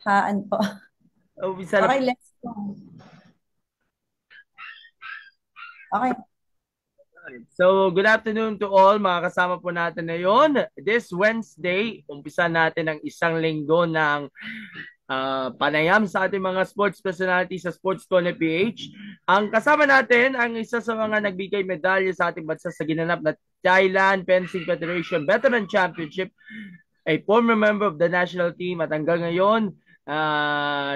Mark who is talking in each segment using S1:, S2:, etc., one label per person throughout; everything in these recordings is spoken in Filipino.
S1: Haan po.
S2: Umpisa na
S1: Okay,
S2: po.
S1: let's go. Okay.
S2: So, good afternoon to all mga kasama po natin ngayon. This Wednesday, umpisa natin ang isang linggo ng panayam sa ating mga sports personality sa Sports Corner PH. Ang kasama natin ang isa sa mga nagbigay medalya sa ating bansa sa ginanap na Thailand Fencing Federation Veteran Championship, a former member of the national team at hanggang ngayon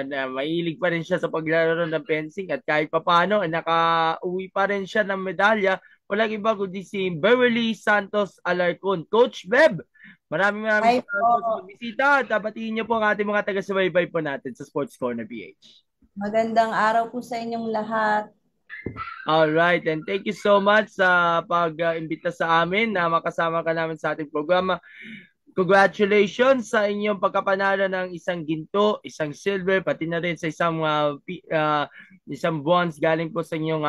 S2: na mahilig pa rin siya sa paglaro ng fencing at kahit papano nakauwi pa rin siya ng medalya. Walang iba kundi si Beverly Santos Alarcon. Coach Beb, maraming
S1: Hi
S2: salamat po sa
S1: po.
S2: pagbisita at batiin niyo po ang ating mga taga-subaybay po natin sa Sports Corner PH.
S1: Magandang araw po sa inyong lahat.
S2: All right, and thank you so much sa pag-imbita sa amin na makasama ka namin sa ating programa. Congratulations sa inyong pagkapanalo ng isang ginto, isang silver, pati na rin sa isang bronze galing po sa inyong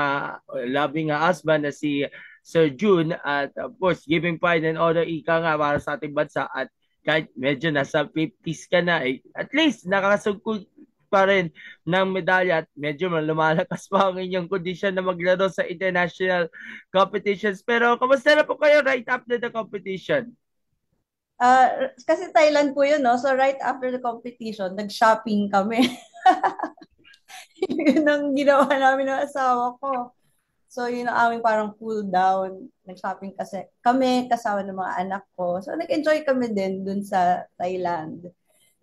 S2: loving husband na si Sir June. At of course, giving pride and honor ika nga para sa ating bansa. At kahit medyo nasa 50s ka na, at least nakakasugod pa rin ng medalya at medyo lumalakas pa ang inyong kondisyon na maglaro sa international competitions. Pero kamusta na po kayo right after the competition?
S1: Kasi Thailand po yun, no? So right after the competition, nag-shopping kami. Yun ang ginawa namin ng asawa ko. So yun ang aming parang cool down. Nag-shopping kasi kami kasama ng mga anak ko. So nag-enjoy kami din dun sa Thailand.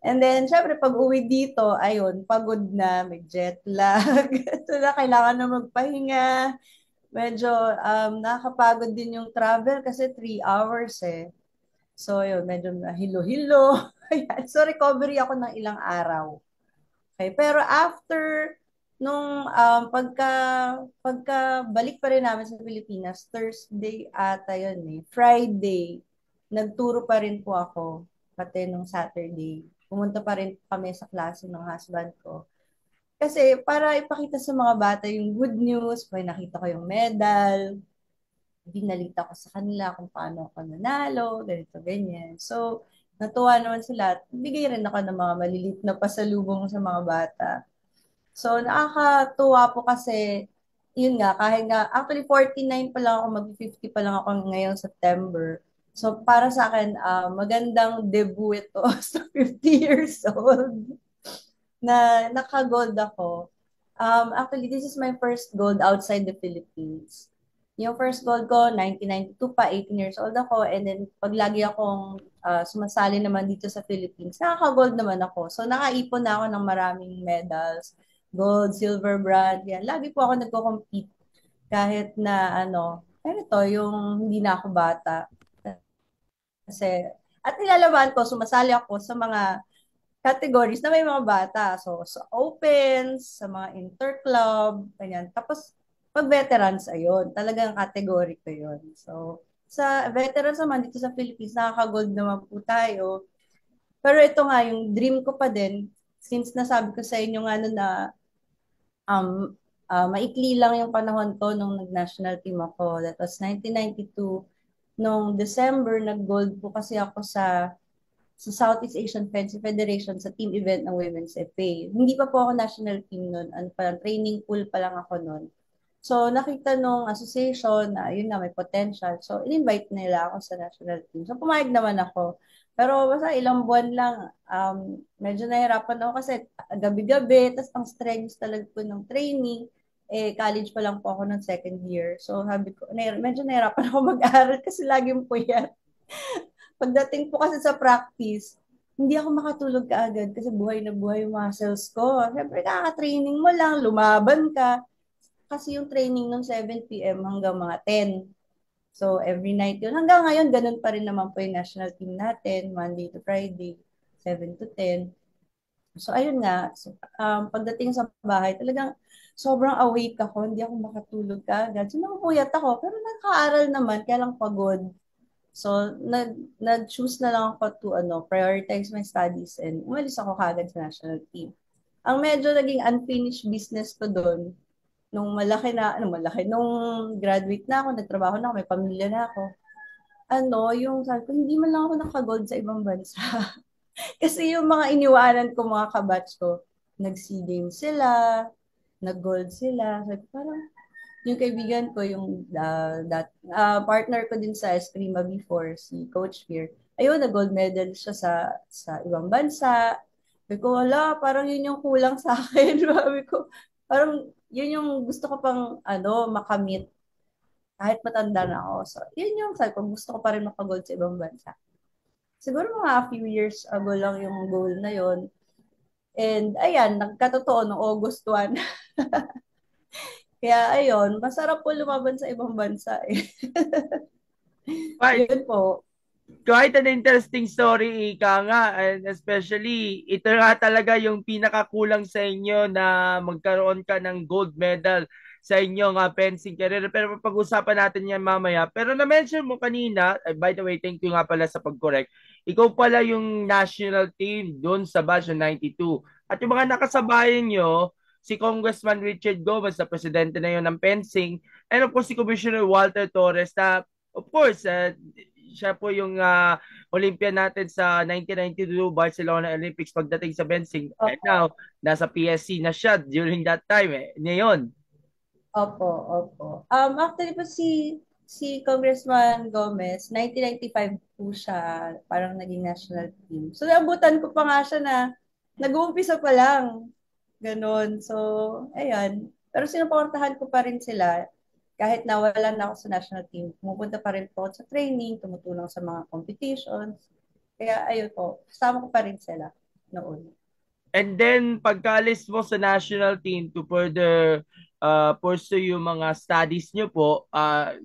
S1: And then, syempre, pag uwi dito, ayun, pagod na, may jet lag. So na kailangan na magpahinga. Medyo nakakapagod din yung travel kasi 3 hours eh. So, yun, medyo hilo-hilo. Ayan. So, recovery ako ng ilang araw. Okay, pero after nung pagka balik pa rin namin sa Pilipinas, Thursday ata yun eh. Friday, nagturo pa rin po ako. Pati nung Saturday. Pumunta pa rin kami sa klase ng husband ko. Kasi para ipakita sa mga bata yung good news, may nakita ko yung medal, binalita ko sa kanila kung paano ako nanalo, ganito, ganyan. So, natuwa naman sila at bigay rin ako ng mga malilit na pasalubong sa mga bata. So, nakakatuwa po kasi, yun nga, kahit nga, actually 49 pa lang ako, mag-50 pa lang ako ngayong September. So, para sa akin, magandang debut ito sa 50 years old na naka-gold ako. Actually, this is my first gold outside the Philippines. Yung first gold ko, 1992 pa, 18 years old ako. And then, pag lagi akong sumasali naman dito sa Philippines, nakaka-gold naman ako. So, nakaipon na ako ng maraming medals. Gold, silver, bronze, yan. Lagi po ako nagko-compete kahit na ito, yung hindi na ako bata. Kasi, at nilalaban ko, sumasali ako sa mga categories na may mga bata. So, sa opens, sa mga interclub, ganyan. Tapos, pag veterans, ayun, talagang category ko yun. So, sa veterans naman dito sa Philippines, nakaka-gold naman po tayo. Pero ito nga, yung dream ko pa din, since nasabi ko sa inyo nga na um, maikli lang yung panahon ko nung nag-national team ako. That was 1992. Nung December, nag-gold po kasi ako sa Southeast Asian Fencing Federation sa team event ng Women's FA. Hindi pa po ako national team noon. Ano pa lang, training pool pa lang ako noon. So, nakita nung association na yun na may potential. So, in-invite nila ako sa national team. So, pumayag naman ako. Pero basta ilang buwan lang, medyo nahirapan ako kasi gabi-gabi, tapos ang strenuous talaga po ng training. Eh, college pa lang po ako ng second year. So, sabi ko, medyo nahirapan ako mag-aral kasi laging puyat. Pagdating po kasi sa practice, hindi ako makatulog kaagad kasi buhay na buhay yung muscles ko. Siyempre, kaka-training mo lang, lumaban ka. Kasi yung training nung 7 p.m. hanggang mga 10. So, every night yun. Hanggang ngayon, ganun pa rin naman po yung national team natin, Monday to Friday, 7 to 10. So, ayun nga. So, pagdating sa bahay, talagang sobrang awake ako. Hindi ako makatulog kaagad. So, nakapuyat ako. Pero nakaaral naman, kaya lang pagod. So, nag-choose na lang ako to prioritize my studies and umalis ako kagad sa national team. Ang medyo naging unfinished business ko doon, nung graduate na ako, nagtrabaho na ako, may pamilya na ako, yung sabi ko, hindi man lang ako nakagold sa ibang bansa. Kasi yung mga iniwanan ko, mga kabatch ko, nag-SEA Games sila, nag-gold sila. Sabi ko, parang yung kaibigan ko, yung partner ko din sa Eskrima before, si Coach Fear, ayun, nag-gold medal siya sa ibang bansa. Sabi ko, wala, parang yun yung kulang sa akin. Sabi ko, parang yun yung gusto ko pang makamit kahit matanda na ako. So, yun yung sabi ko, gusto ko pa rin makagold sa ibang bansa. Siguro mga few years ago lang yung goal na yun. And ayan, nagkatotoo noong August 1. Kaya ayun, masarap po lumaban sa ibang bansa eh.
S2: Right.
S1: Yun po.
S2: Quite an interesting story, ika nga. And especially, ito nga talaga yung pinakakulang sa inyo na magkaroon ka ng gold medal sa inyong fencing career. Pero pag-usapan natin yan mamaya. Pero na-mention mo kanina, by the way, thank you nga pala sa pag-correct. Ikaw pala yung national team doon sa batch ng 92. At yung mga nakasabayan nyo, si Congressman Richard Gomez na presidente na yun ng fencing, and of course si Commissioner Walter Torres na of course, siya po yung Olympian natin sa 1992 Barcelona Olympics pagdating sa fencing. And
S1: Opo,
S2: now, nasa PSC na siya during that time eh. Ngayon,
S1: opo, opo. Actually po si Congressman Gomez, 1995 po siya, parang naging national team. So, naabutan ko pa nga siya na nag-uumpisa pa lang. Ganon. So, ayan. Pero sinuportahan ko pa rin sila kahit nawalan na ako sa national team. Pumupunta pa rin po ako sa training, tumutulong sa mga competitions. Kaya ayun po, kasama ko pa rin sila noon.
S2: and then, pagkaalis mo sa national team to further pursue yung mga studies nyo po,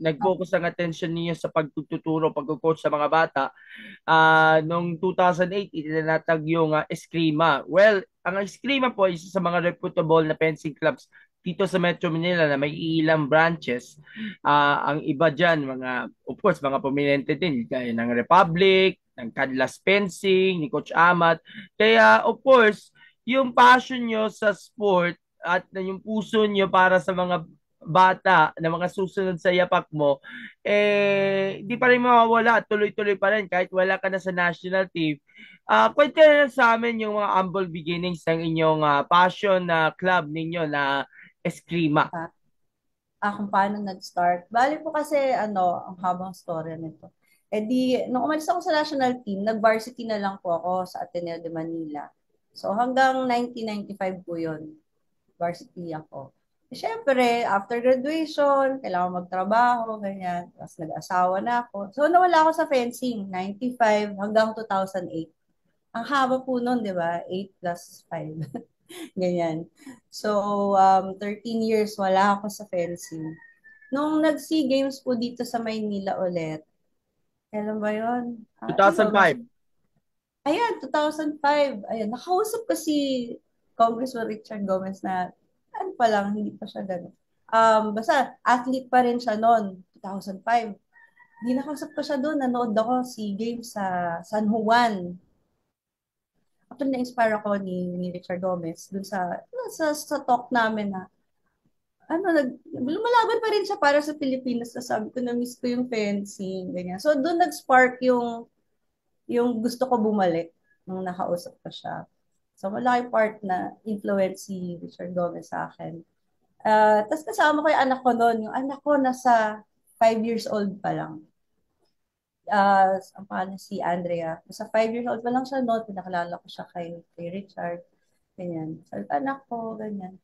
S2: nag-focus ang attention niyo sa pagtuturo, pag-coach sa mga bata. Noong 2008, itinatag yung Eskrima. Well, ang Eskrima po ay isa sa mga reputable na fencing clubs dito sa Metro Manila na may ilang branches. Ang iba dyan, of course, mga prominente din, gaya ng Republic, ng Cadlas Fencing, ni Coach Amat. Kaya, of course, yung passion nyo sa sport at yung puso nyo para sa mga bata na mga susunod sa yapak mo, di pa rin mawawala at tuloy-tuloy pa rin kahit wala ka na sa national team. Kwento na lang sa amin yung mga humble beginnings ng inyong passion na club ninyo na Eskrima.
S1: Ah, kung paano nag-start. Bali po kasi, ang habang story nito. Eh di, nung umalis ako sa national team, nag-varsity na lang po ako sa Ateneo de Manila. So hanggang 1995 po yun, varsity ako. Eh, syempre, after graduation, kailangan magtrabaho, ganyan. Tapos nag-asawa na ako. So nawala ako sa fencing, 95 hanggang 2008. Ang haba po nun, di ba? 8 plus 5. Ganyan. So, 13 years wala ako sa fencing. Nung nag-SEA Games po dito sa Maynila ulit, kailan ba yun? Ayun,
S2: 2005.
S1: ayan, 2005. Ayan, nakausap ko si Congressman Richard Gomez na, ano pa lang, hindi pa siya gano'n. Basta, athlete pa rin siya noon, 2005. Hindi nakausap ko siya doon, nanood ako SEA Games sa San Juan. Actually, na-inspire ako ni Richard Gomez dun sa talk namin na lumalaban pa rin siya para sa Pilipinas. Na sabi ko, na-miss ko yung fencing, ganyan. So, doon nag-spark yung gusto ko bumalik nung nakausap ko siya. So, malaki part na influence si Richard Gomez sa akin. Tapos kasama ko yung anak ko noon. Yung anak ko nasa 5 years old pa lang. Ang pangalan si Andrea. Sa 5 years old pa lang siya noon, pinakalala ko siya kay Richard. Ganyan. Sabi ko, anak ko, ganyan.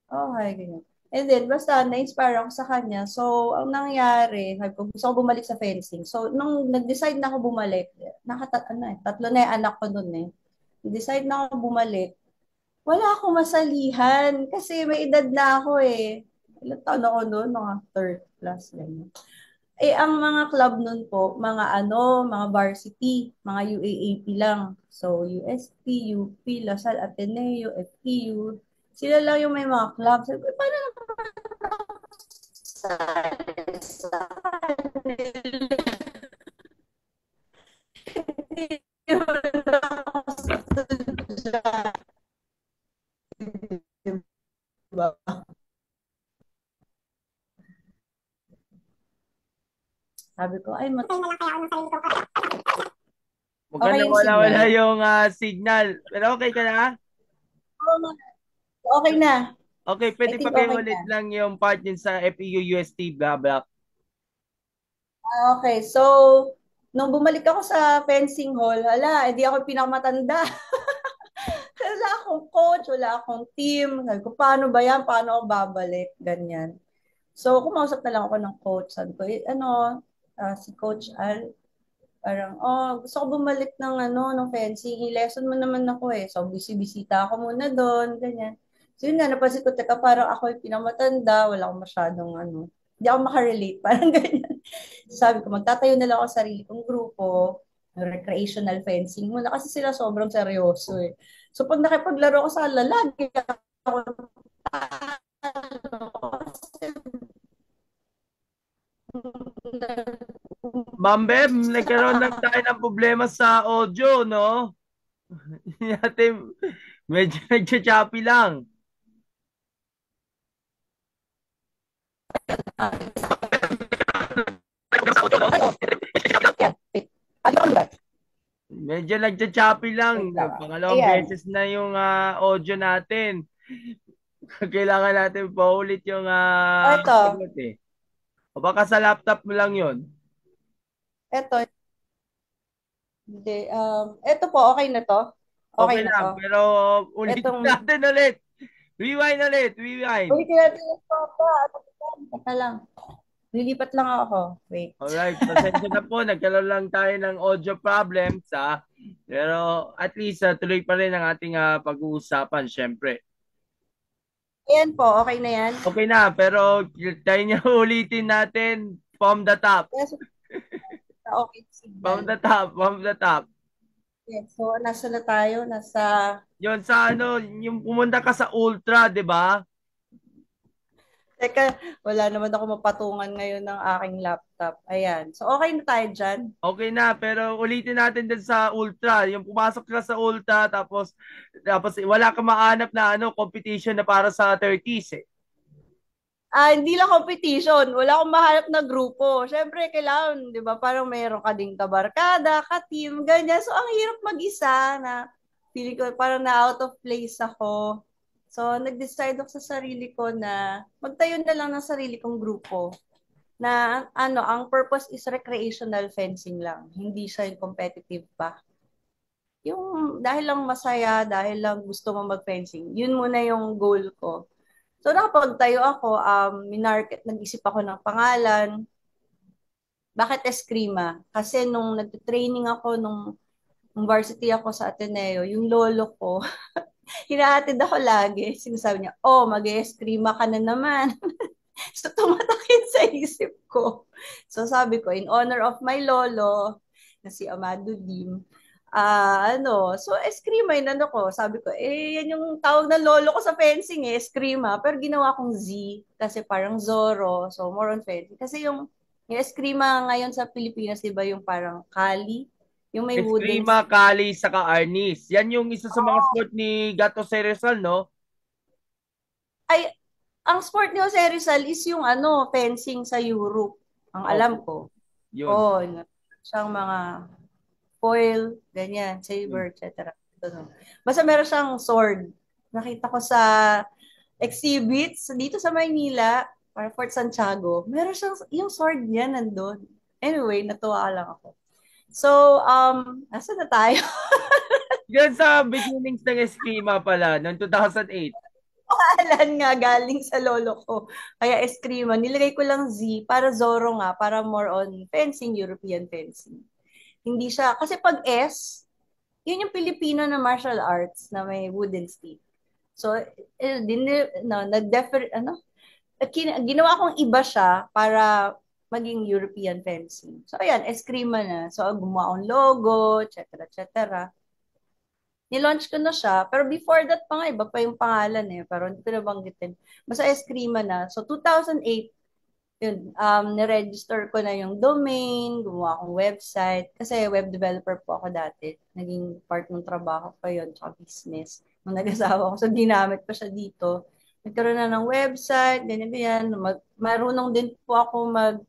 S1: Oh, hi, ganyan. And then, basta, na-inspire ako sa kanya. So, ang nangyari, sabi ko, gusto ko bumalik sa fencing. So, nung nag-decide na ako bumalik, tatlo na yung anak ko noon eh. Nag-decide na ako bumalik, wala akong masalihan kasi may edad na ako eh. Ilang taon ako noon, mga 30 plus, ganyan. Eh, ang mga club nun po, mga varsity, mga UAAP lang. So, UST, UP, Lasal, Ateneo, FEU, sila lang yung may mga club. Sabi ko, paano sa Sabi ko, ay, Okay
S2: Mukhang
S1: yung signal.
S2: nawala-wala yung signal. Pero okay ka na?
S1: Oo nga. Okay na.
S2: Okay,
S1: I
S2: pwede
S1: think okay
S2: pakiulit
S1: na.
S2: lang yung part din sa FEU UST, blah, blah.
S1: Okay, so, nung bumalik ako sa fencing hall, hala, hindi ako pinakamatanda. Wala akong coach, wala akong team. Sabi ko, paano ba yan? Paano ako babalik? Ganyan. So, kumausap na lang ako ng coach. Sabi ko, si Coach Al, parang, gusto ko bumalik ng, ng fencing. I-lesson mo naman ako eh. So, bisita ako muna doon, ganyan. So, yun nga, napansin ko, teka, parang ako yung pinamatanda, wala akong masyadong, hindi ako makarelate, parang ganyan. Sabi ko, magtatayo na lang ako sa sarili kong grupo, ng recreational fencing muna, kasi sila sobrang seryoso eh. So, pag nakipaglaro ko sa lalaki, ako,
S2: Ma'am Beb, nagkaroon lang tayo ng problema sa audio, no? Natin, medyo nagcha-choppy lang. Medyo nagcha-choppy lang.
S1: wait lang.
S2: Pangalawang
S1: Ayan.
S2: beses na yung audio natin. Kailangan natin paulit yung
S1: Ito,
S2: sagot eh. O baka sa laptop mo lang yun.
S1: ito, hindi, ito po, okay na to? Okay
S2: Okay
S1: na to?
S2: lang, pero ulitin
S1: Etong,
S2: natin ulit. Rewind ulit, rewind.
S1: ulitin natin yung papa. Teka lang. Lilipat lang ako. Wait.
S2: Alright, pasensya na po. Nagkaroon lang tayo ng audio problems ha. Pero at least tuloy pa rin ang ating pag-uusapan, syempre.
S1: Ayan po, okay na yan.
S2: Okay na, pero tayo niya ulitin natin from the top.
S1: Yes, okay,
S2: From
S1: signal.
S2: the top, from the top.
S1: Yes, so nasa na tayo? Nasa,
S2: Yon sa ano, yung pumunta ka sa Ultra, 'di ba?
S1: teka, wala naman ako mapatungan ngayon ng aking laptop. Ayan. So, okay na tayo dyan.
S2: Okay na, pero ulitin natin din sa Ultra. Yung pumasok ka sa Ultra, tapos wala kang maanap na ano, competition na para sa 30s eh.
S1: Hindi lang competition. Wala akong mahanap na grupo. Siyempre, kailangan, di ba, parang mayroon ka ding kabarkada, ka-team, ganyan. So, ang hirap mag-isa na feeling ko parang na out of place ako. So, nag-decide ako sa sarili ko na magtayo na lang ng sarili kong grupo na ang purpose is recreational fencing lang. Hindi siya yung competitive pa. Yung dahil lang masaya, dahil lang gusto mo mag-fencing, yun muna yung goal ko. So, nakapagtayo ako, nag-isip ako ng pangalan. Bakit Eskrima? Kasi nung nag-training ako, nung varsity ako sa Ateneo, yung lolo ko, hinahatid ako lagi. Sinasabi niya, mag-eskrima ka na naman. So, tumatakit sa isip ko. So, sabi ko, in honor of my lolo, na si Amado Dim, so, eskrima yun, ko. Sabi ko, yan yung tawag ng lolo ko sa fencing, eskrima. Pero ginawa kong Z, kasi parang Zorro, so more on fencing. Kasi yung eskrima ngayon sa Pilipinas, di ba, yung parang kali, yung may wooden
S2: Eskrima, Kali, saka Arnis. Yan yung isa sa mga sport ni Gato Ceresal, no?
S1: ay, ang sport ni Jose Rizal is yung fencing sa Europe. Ang alam
S2: Okay,
S1: ko.
S2: yun.
S1: Oo, siyang mga foil, ganyan,
S2: Yun.
S1: saber, etc. Ano. Basta meron siyang sword. Nakita ko sa exhibits dito sa Maynila, para Fort Santiago. Meron siyang, yung sword niya nandun. Anyway, natuwa lang ako. So, nasa na tayo?
S2: Yan sa beginnings ng Eskrima pala, noong 2008.
S1: Alan nga galing sa lolo ko. Kaya Eskrima, nilagay ko lang Z para Zorro nga, para more on fencing, European fencing. Hindi siya, kasi pag S, yun yung Filipino na martial arts na may wooden stick. So, ginawa kong iba siya para maging European fencing. So, ayan, Eskrima na. So, gumawa akong logo, etc., etc. Nilaunch ko na siya. Pero before that pa nga, iba pa yung pangalan eh. Pero hindi ko nabanggitin. Basta Eskrima na. So, 2008, yun, niregister ko na yung domain, gumawa akong website. Kasi web developer po ako dati. Naging part ng trabaho ko yun, tsaka business. Nung nag-asawa ko, so ginamit ko siya dito. Nagkaroon na ng website, ganyan-ganyan. Marunong din po ako mag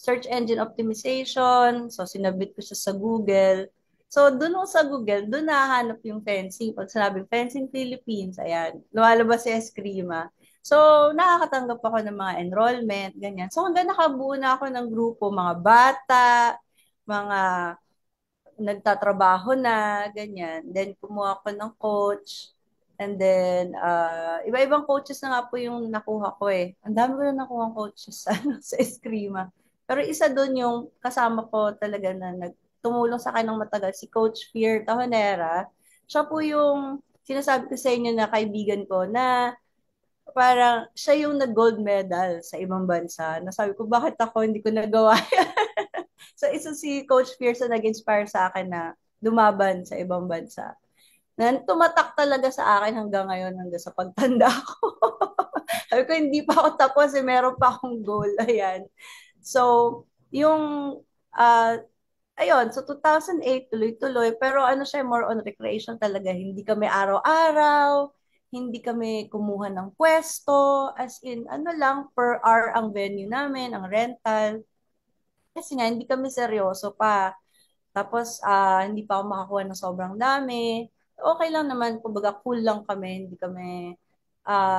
S1: search engine optimization. So, sinabit ko siya sa Google. So, dun ako sa Google, dun nahanap yung fencing. Pag sinabing fencing Philippines, ayan, lumalabas si Eskrima. So, nakakatanggap ako ng mga enrollment, ganyan. So, hanggang nakabuo na ako ng grupo, mga bata, mga nagtatrabaho na, ganyan. Then, kumuha ako ng coach. And then, iba-ibang coaches na nga po yung nakuha ko eh. Ang dami ko na nakuha ng coaches sa Eskrima. Pero isa doon yung kasama ko talaga na tumulong sa akin ng matagal, si Coach Fear Tahonera. Siya po yung sinasabi ko sa inyo na kaibigan ko na parang siya yung nag-gold medal sa ibang bansa. Nasabi ko, bakit ako hindi ko nagawa? So, isa si Coach Fierce na nag-inspire sa akin na lumaban sa ibang bansa. Na tumatak talaga sa akin hanggang ngayon, hanggang sa pagtanda ko. Sabi ko, hindi pa ako tapos, meron pa akong goal. Ayan. So, yung, uh, ayun, so 2008, tuloy-tuloy. Pero ano siya, more on recreation talaga. Hindi kami araw-araw, hindi kami kumuha ng pwesto. As in, ano lang, per hour ang venue namin, ang rental. Kasi nga, hindi kami seryoso pa. Tapos, hindi pa ako makakuha ng sobrang dami. Okay lang naman, kumbaga cool lang kami.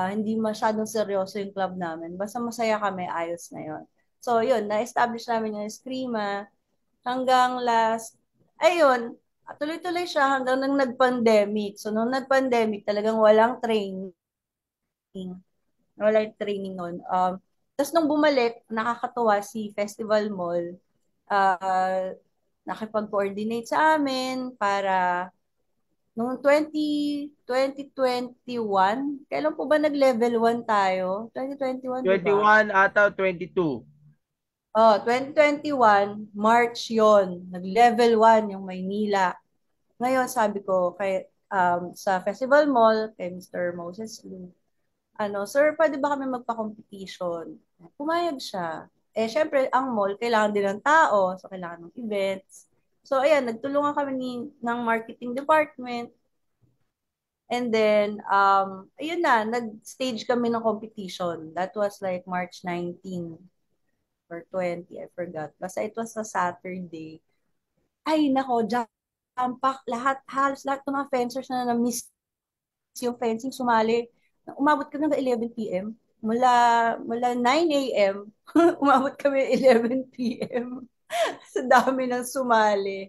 S1: Hindi masyadong seryoso yung club namin. Basta masaya kami, ayos na yon. So, yun, na-establish namin yung Eskrima hanggang last, ayun, tuloy-tuloy siya hanggang nang nag-pandemic. So, nung nag-pandemic, talagang walang training. Walang training nun. Tapos nung bumalik, nakakatuwa si Festival Mall, uh, nakipag-coordinate sa amin para noong 2021, kailan po ba nag-level 1 tayo? 2021, di ba?
S2: 21 ata 22.
S1: Oh, 2021, March yon, nag-level 1 yung Maynila. Ngayon, sabi ko sa Festival Mall, kay Mr. Moses Lu, sir, pwede ba kami magpa-competition? Pumayag siya. Eh, syempre, ang mall, kailangan din ng tao, so kailangan ng events. So, ayan, nagtulungan kami ng marketing department. And then, ayun na, nag-stage kami ng competition. That was like March 19 or 20, I forgot. Basta it was a Saturday. Ay, nako, jam-pack lahat, halos lahat ng mga fencers na na-miss yung fencing, sumali. Umabot kami hanggang 11 p.m. Mula 9 a.m. umabot kami 11 p.m. Sa dami ng sumali.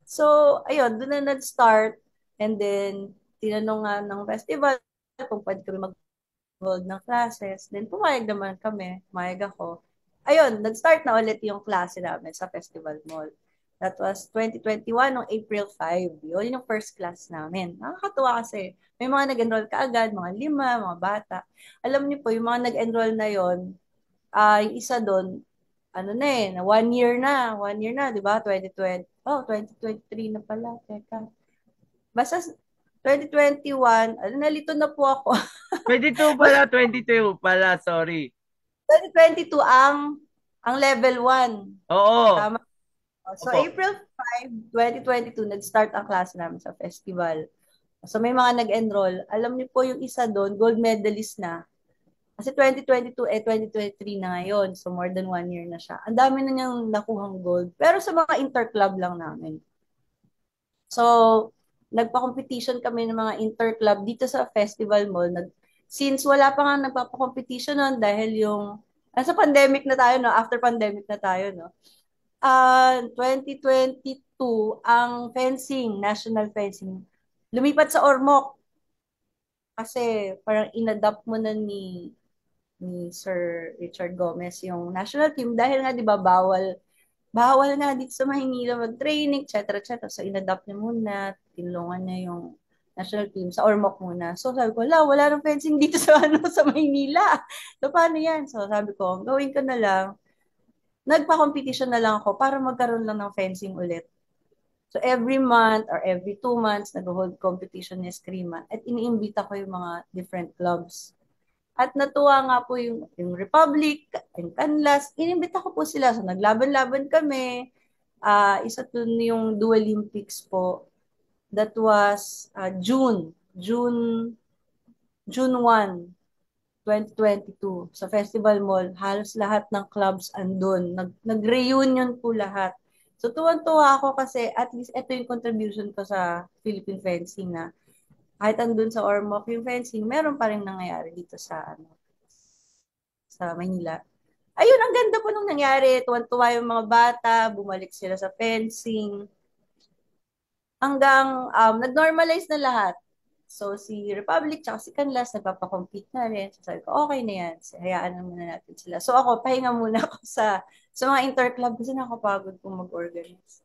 S1: So, ayun, doon na nag-start. And then, tinanong nga ng festival kung pwede kami mag-hold ng classes. Then, pumayag naman kami. Pumayag ako. Ayun, nag-start na ulit yung klase namin sa Festival Mall. That was 2021, noong April 5. Yun yung first class namin. Nakakatuwa kasi may mga nag-enroll kaagad, mga 5, mga bata. Alam niyo po, yung mga nag-enroll na yon, yung isa doon, ano na eh, na 1 year na. 1 year na, di ba? 2020. Oh, 2023 na pala. Teka. Basta 2021, nalito na po ako.
S2: 22 pala, 22 pala, sorry.
S1: 2022 ang level 1.
S2: Oo.
S1: Tama. So,
S2: Opo.
S1: April 5, 2022, nag-start ang klase namin sa festival. So, may mga nag-enroll. Alam niyo po yung isa doon, gold medalist na. Kasi 2022, 2023 na ngayon. So, more than 1 year na siya. Ang dami na niyang nakuhang gold. Pero sa mga inter-club lang namin. So, nagpa-competition kami ng mga inter-club dito sa Festival Mall. Since wala pa nga nagpapa-competition noon dahil nasa pandemic na tayo, no? After pandemic na tayo, no? 2022, ang fencing, national fencing, lumipat sa Ormoc kasi parang inadapt mo na ni Sir Richard Gomez yung national team dahil nga 'di ba bawal nga dito sa Maynila mag-training, etc. etc. So inadapt niya muna, tinulungan niya yung national team sa Ormoc muna. So sabi ko, wala nang fencing dito sa sa Maynila. So paano 'yan? So sabi ko, gawin ko na lang, nagpa-competition na lang ako para magkaroon lang ng fencing ulit. So every month or every 2 months, nag-hold competition ni Eskrima at iniimbita ko yung mga different clubs. At natuwa nga po yung Republic, yung Canlas, inimbita ko po sila. So naglaban-laban kami. Isa to yung Dual Olympics po. That was June 1, 2022 sa Festival Mall. Halos lahat ng clubs andun. Nag-reunion po lahat. So tuwan-tuwa ako kasi at least ito yung contribution ko sa Philippine fencing na kahit andun sa Ormoc yung fencing, meron pa rin nangyayari dito sa Manila. Ayun, ang ganda po nung nangyari. Tuwan-tuwa yung mga bata, bumalik sila sa fencing. Hanggang nag-normalize na lahat. So, si Republic tsaka si Canlas, nagpapakompete na rin. So, sabi ko, okay na yan. So, hayaan na muna natin sila. So, ako, pahinga muna ako sa mga interclub kasi nakapagod kong mag-organize.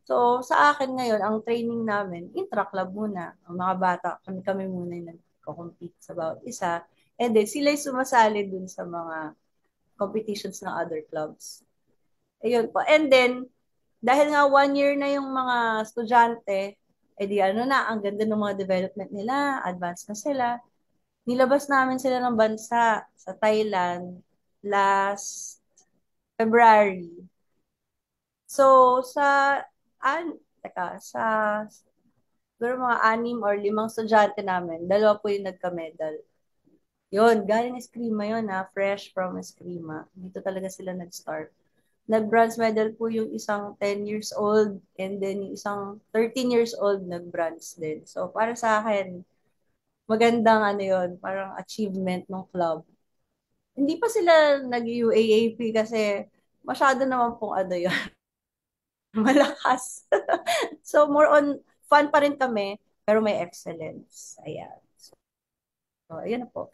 S1: So, sa akin ngayon, ang training namin, intra-club muna. Ang mga bata, kami-kami muna yung nagko-compete sa bawat isa. And then, sila yung sumasali dun sa mga competitions ng other clubs. Ayun po. And then, dahil nga 1 year na yung mga estudyante, edi ano na, ang ganda ng mga development nila, advanced na sila. Nilabas namin sila ng bansa sa Thailand last February. So, sa siguro mga 6 or 5 estudyante namin, dalawa po yung nagka-medal. Yun, galing Eskrima yun fresh from Eskrima. Dito talaga sila nag-start. Nag-bronze medal po yung isang 10 years old and then yung isang 13 years old nag-bronze din. So, para sa akin, magandang ano yun, parang achievement ng club. Hindi pa sila nag-UAAP kasi masyado naman pong ano yun, malakas. So, more on fun pa rin kami, pero may excellence. Ayan. So, ayan na po.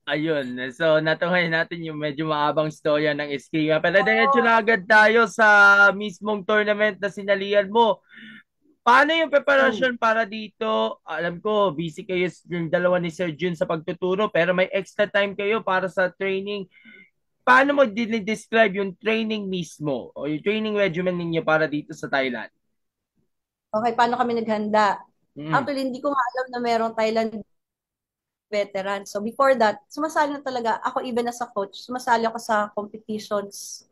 S2: Ayun. So, natunghayan natin yung medyo maabang storya ng Eskrima. Pero diretso na agad tayo sa mismong tournament na sinalihan mo. Paano yung
S1: Hmm.
S2: preparasyon para dito? Alam ko, busy kayo yung dalawa ni Sir Jun sa pagtuturo, pero may extra time kayo para sa training. Paano mo describe yung training mismo o yung training regimen ninyo para dito sa Thailand?
S1: Okay, paano kami naghanda?
S2: Mm.
S1: Actually, hindi ko nga alam na merong Thailand veteran. So before that, sumasali na talaga ako even as a coach, sumasali ako sa competitions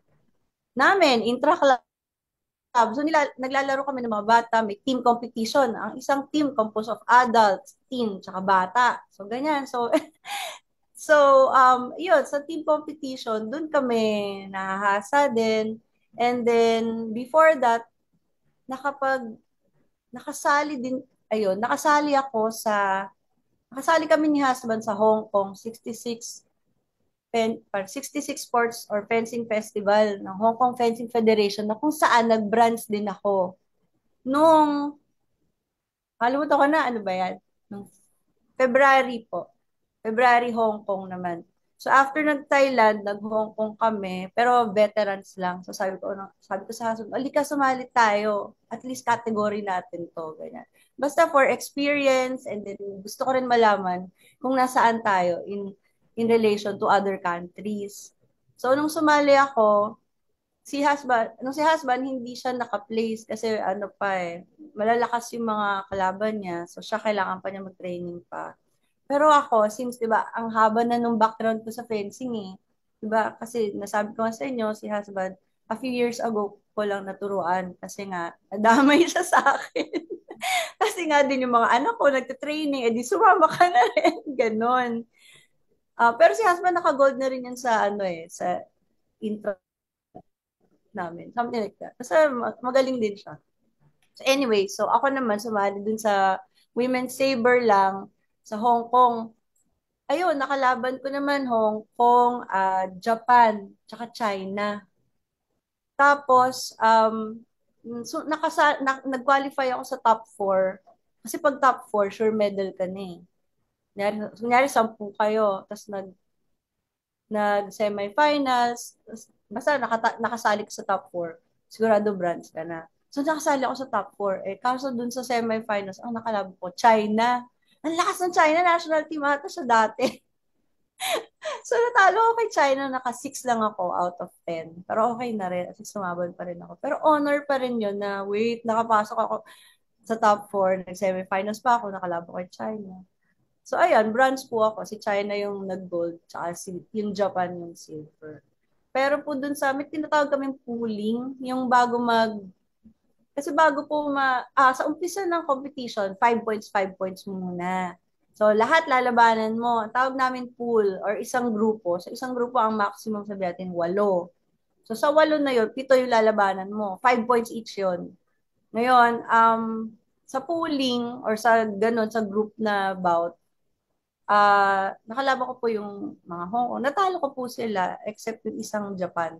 S1: namin, intra-club. So naglalaro kami ng mga bata, may team competition. Ang isang team composed of adults, teen, tsaka bata. So ganyan. So yun, sa team competition, dun kami nahahasa din. And then before that, nakapag nakasali din nakasali ako nakasali kami ni husband sa Hong Kong 66 Sports or Fencing Festival ng Hong Kong Fencing Federation na kung saan nag-bronze din ako. Nung, kalimutan ko na, ano ba yan? Nung February po. February, Hong Kong naman. So after nag-Thailand, nag-Hong Kong kami, pero veterans lang. So sabi ko sa husband, alika sumali tayo. At least category natin to. Ganyan. Basta for experience and then gusto ko rin malaman kung nasaan tayo in relation to other countries. So nung sumali ako, si husband hindi siya naka-place kasi ano pa malalakas yung mga kalaban niya. So siya kailangan pa niya mag-training pa. Pero ako, since 'di ba, ang haba na nung background ko sa fencing 'Di ba? Kasi nasabi ko nga sa inyo, si husband, a few years ago ko lang naturuan kasi nga nadamay siya sa akin. Kasi nga din yung mga anak ko nagte-training, edi sumama ka na rin, ganon. Pero si husband naka-gold na rin yan sa sa intro namin. Something like that. Kasi magaling din siya. So anyway, so ako naman sumali dun sa Women's Saber lang sa Hong Kong. Ayun, nakalaban ko naman Hong Kong, Japan, tsaka China. Tapos, nag-qualify ako sa top 4. Kasi pag top 4 sure medal ka na eh. Kunyari 10 kayo, tapos nag-semifinals, basta nakasali ka sa top 4 sigurado bronze ka na. So, nakasali ako sa top 4 kaso dun sa semifinals, ang nakalaban ko, China. Ang lakas ng China national team ata siya dati. So, natalo ako kay China, naka 6 lang ako out of 10. Pero okay na rin, kasi sumabal pa rin ako. Pero honor pa rin yun na, wait, nakapasok ako sa top 4, nag-semifinals pa ako, nakalaban ko kay China. So, ayan, bronze po ako. Si China yung nag-gold, tsaka yung Japan yung silver. Pero po dun sa, may tinatawag kaming pooling, yung kasi bago po sa umpisa ng competition, 5 points muna. So, lahat lalabanan mo. Ang tawag namin pool or isang grupo. Sa isang grupo, ang maximum sabi natin, 8. So sa 8 na yun, 7 yung lalabanan mo. 5 points each yun. Ngayon, sa pooling or sa ganun, sa group na bout, nakalaban ko po yung mga Hong Kong. Natalo ko po sila except yung isang Japan.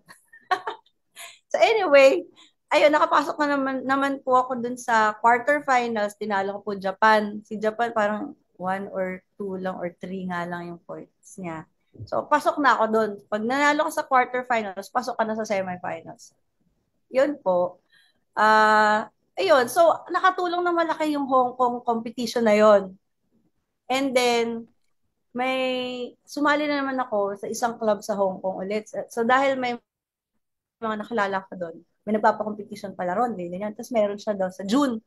S1: So anyway, ayun, nakapasok na naman po ako dun sa quarterfinals. Tinalo ko po Japan. Si Japan parang 1 or 2 lang or 3 nga lang yung points niya. So, pasok na ako doon. Pag nanalo ka sa quarterfinals, pasok ka na sa semifinals. Yun po. Ayun, so nakatulong na malaki yung Hong Kong competition na yon. And then, may sumali na naman ako sa isang club sa Hong Kong ulit. So dahil may mga nakilala ko doon, may nagpapa-competition pala ron, ganyan. Tapos meron siya daw sa June.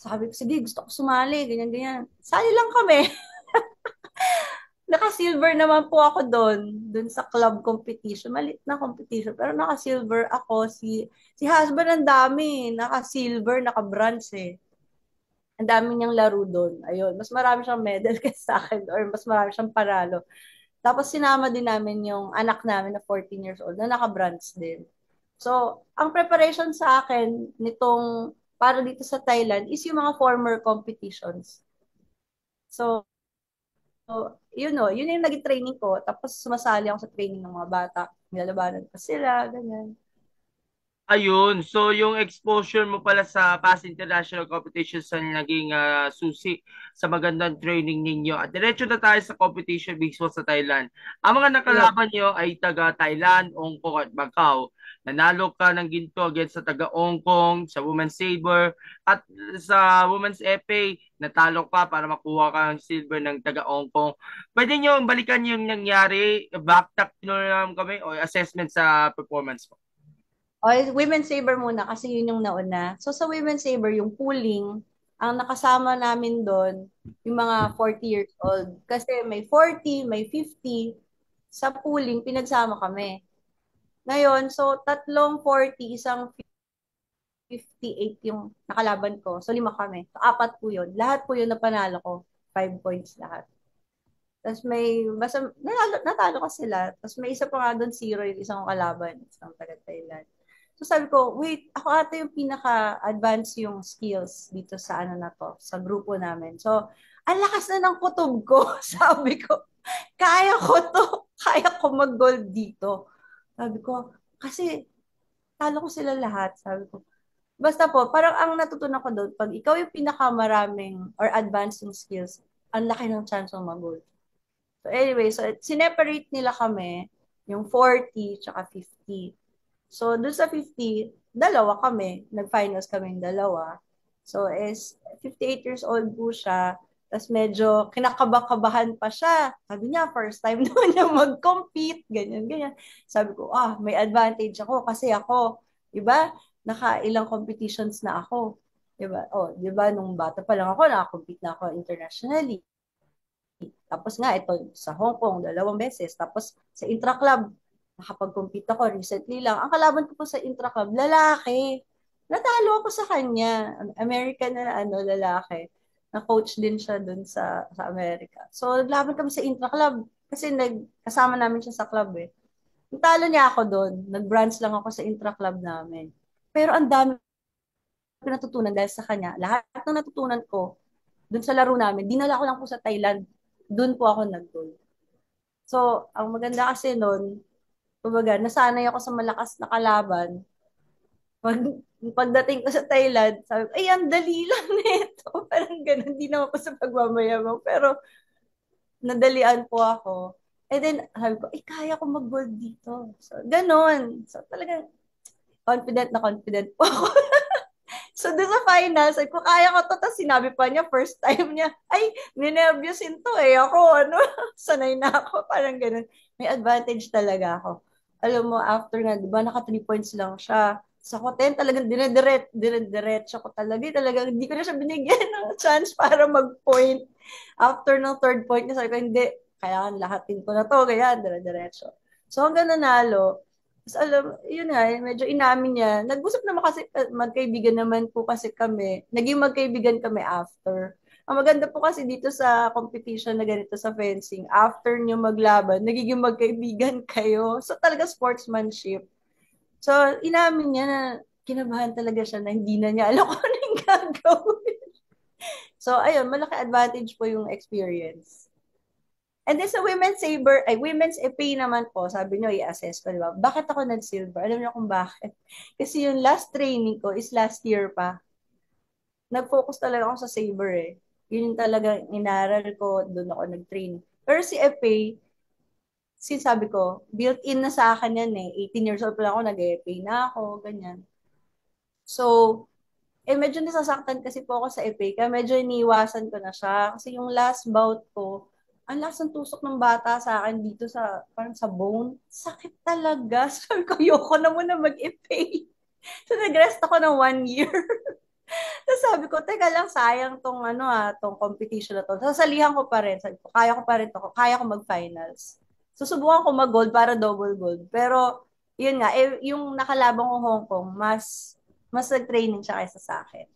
S1: Sabi ko, sige, gusto ko sumali, ganyan, ganyan. Sali lang kami. Naka-silver naman po ako doon sa club competition. Malit na competition, pero naka-silver ako. Si husband ang dami, naka-silver, naka-bronze eh. Ang dami niyang laro doon. Ayun, mas marami siyang medal kaysa sa akin or mas marami siyang panalo. Tapos sinama din namin yung anak namin na 14 years old na naka-bronze din. So, ang preparation sa akin nitong para dito sa Thailand is yung mga former competitions. So, yun yung naging training ko. Tapos sumasali ako sa training ng mga bata. Nilalabanan pa sila, ganyan.
S2: Ayun, so yung exposure mo pala sa past international competitions sa naging susi sa magandang training ninyo. At diretso na tayo sa competition mismo sa Thailand. Ang mga
S1: Ayun.
S2: nakalaban nyo ay taga Thailand, Hong Kong at Macau. Nanalo ka ng ginto against sa taga Hong Kong, sa Women's Saber, at sa Women's FA, natalo ka para makuha ka ng silver ng taga Hong Kong. Pwede nyo balikan yung nangyari, backtrack nyo lang kami o assessment sa performance mo.
S1: O, women's saber muna kasi yun yung nauna. So sa women's saber, yung pooling, ang nakasama namin doon, yung mga 40 years old. Kasi may 40, may 50. Sa pooling, pinagsama kami. Ngayon, so tatlong 40, isang 58 yung nakalaban ko. So 5 kami. So 4 po yun. Lahat po yun na panalo ko. 5 points lahat. Tapos may, basta, natalo ko sila. Tapos may isa pa nga doon, 0 yung isang kalaban, isang taga Thailand. So sabi ko, wait, ako ata yung pinaka-advance yung skills dito sa ano na to, sa grupo namin. So, ang lakas na ng kutob ko. Sabi ko, kaya ko to. Kaya ko mag-gold dito. Sabi ko, kasi talo ko sila lahat. Sabi ko, basta po, parang ang natutunan ko doon, pag ikaw yung pinakamaraming or advanced yung skills, ang laki ng chance mo mag-gold. So anyway, so sineparate nila kami, yung 40 tsaka 50. So dun sa 50, dalawa kami, nag-finals kaming dalawa. So is 58 years old po siya, tapos medyo kinakabakabahan pa siya. Sabi niya, first time naman niya mag-compete, ganyan, ganyan. Sabi ko, may advantage ako kasi ako, iba, nakailang competitions na ako. Diba? Diba, nung bata pa lang ako, nakakompete na ako internationally. Tapos nga, ito sa Hong Kong, 2 beses. Tapos sa intra-club, nakapag-compete ako recently lang. Ang kalaban ko po sa intra-club, lalaki. Natalo ako sa kanya. American na lalaki. Na-coach din siya dun sa Amerika. So, naglaban kami sa intra-club. Kasi kasama namin siya sa club eh. Talo niya ako doon. Nag-branch lang ako sa intra-club namin. Pero ang dami ko natutunan dahil sa kanya. Lahat ng natutunan ko doon sa laro namin, dinala ko lang po sa Thailand. Doon po ako nag-goal. So, ang maganda kasi noon, kumbaga, nasanay ako sa malakas na kalaban. Pag, pagdating ko sa Thailand, sabi ko, ay, ang dali lang nito. Parang ganun, hindi naman po sa pagmamayabang. Pero, nadalian po ako. And then, sabi ko, ay, kaya ko mag-gold dito. So, ganun. So, talagang confident po ako. So, doon sa finals, sabi ko, kaya ko to. Tapos sinabi pa niya, first time niya, ay, ninervyusin to eh. Ako, ano, sanay na ako. Parang ganun. May advantage talaga ako. Alam mo, after nga, di ba, naka 3 points lang siya. Sa ako, 10, talagang dinediretso ko talaga. Talagang hindi ko na siya binigyan ng chance para mag-point. After ng third point niya, sabi ko, hindi, kailangan lahatin ko na to. Kaya, dire-diretso. So, hanggang nanalo, tapos alam, yun nga, medyo inamin niya. Nag-usap naman kasi, magkaibigan naman po kasi kami. Naging magkaibigan kami after. Ang maganda po kasi dito sa competition na ganito sa fencing, after nyo maglaban, nagiging magkaibigan kayo. So talaga sportsmanship. So, inamin niya na kinabahan talaga siya na hindi na niya alam kung ano yung gagawin. So, ayun, malaki advantage po yung experience. And then sa women's FA naman po, sabi niyo i-assess ko, di ba? Bakit ako nag-silver? Alam niyo kung bakit? Kasi yung last training ko is last year pa. Nag-focus talaga ako sa saber eh. Yun yung talaga inaral ko, doon ako nag-train. Pero si FA, sabi ko, built-in na sa akin yan eh. 18 years old pa lang ako, nag-FA na ako, ganyan. So, medyo nasasaktan kasi po ako sa FA, kaya medyo iniiwasan ko na siya. Kasi yung last bout ko, ang lakas ng tusok ng bata sa akin dito sa, parang sa bone. Sakit talaga. Sabi ko, ayoko na muna mag-FA. So, nag-rest ako ng 1 year. Tapos sabi ko, teka lang, sayang tong ano tong competition na to. Sasalihan ko pa rin. Sabi ko, kaya ko pa rin to. Kaya ko mag-finals. Susubukan ko mag-gold para double gold. Pero, yun nga, yung nakalabang ko Hong Kong, mas nag-training siya kaysa sa akin.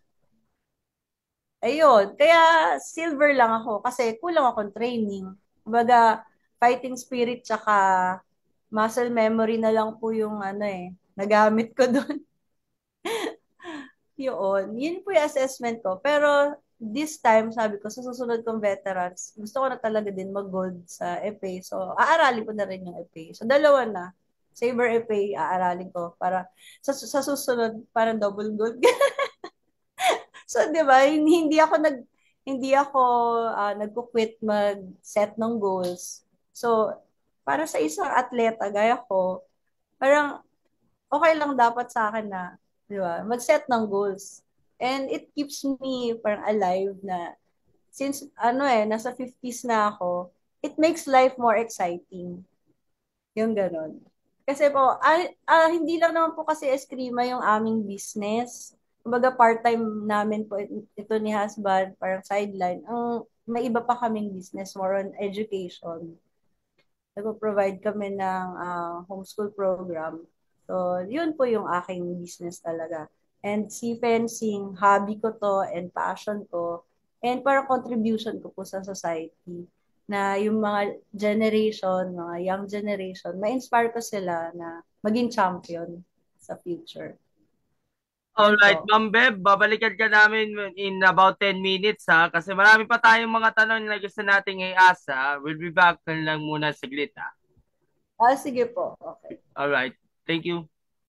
S1: Ayun. Kaya, silver lang ako kasi kulang akong training. Kumbaga, fighting spirit tsaka muscle memory na lang po yung ano nagamit ko doon. Yun po yung assessment ko. Pero this time, sabi ko, sa susunod kong veterans, gusto ko na talaga din mag-gold sa FA. So, aaralin ko na rin yung FA. So, dalawa na. Saber FA, aaralin ko para sa susunod, parang double gold. So, di ba, hindi ako nagko-quit mag-set ng goals. So, para sa isang atleta gaya ko, parang okay lang dapat sa akin na, di ba, mag-set ng goals. And it keeps me parang alive na since nasa 50s na ako, it makes life more exciting. Yung ganun. Kasi po, hindi lang naman po kasi Eskrima yung aming business. Kumbaga part-time namin po ito ni husband, parang sideline. May iba pa kaming business, more on education. Nagpo-provide kami ng homeschool program. So, yun po yung aking business talaga. And si fencing, hobby ko to and passion ko. And parang contribution ko po sa society na yung mga generation, mga young generation, ma-inspire ko sila na maging champion sa future. Yun
S2: Alright,
S1: po.
S2: Ma'am Beb, babalikan ka namin in about 10 minutes ha, kasi marami pa tayong mga tanong na gusto nating i-asa. We'll be back lang muna saglit ha.
S1: Sige po. Okay.
S2: Alright, thank you.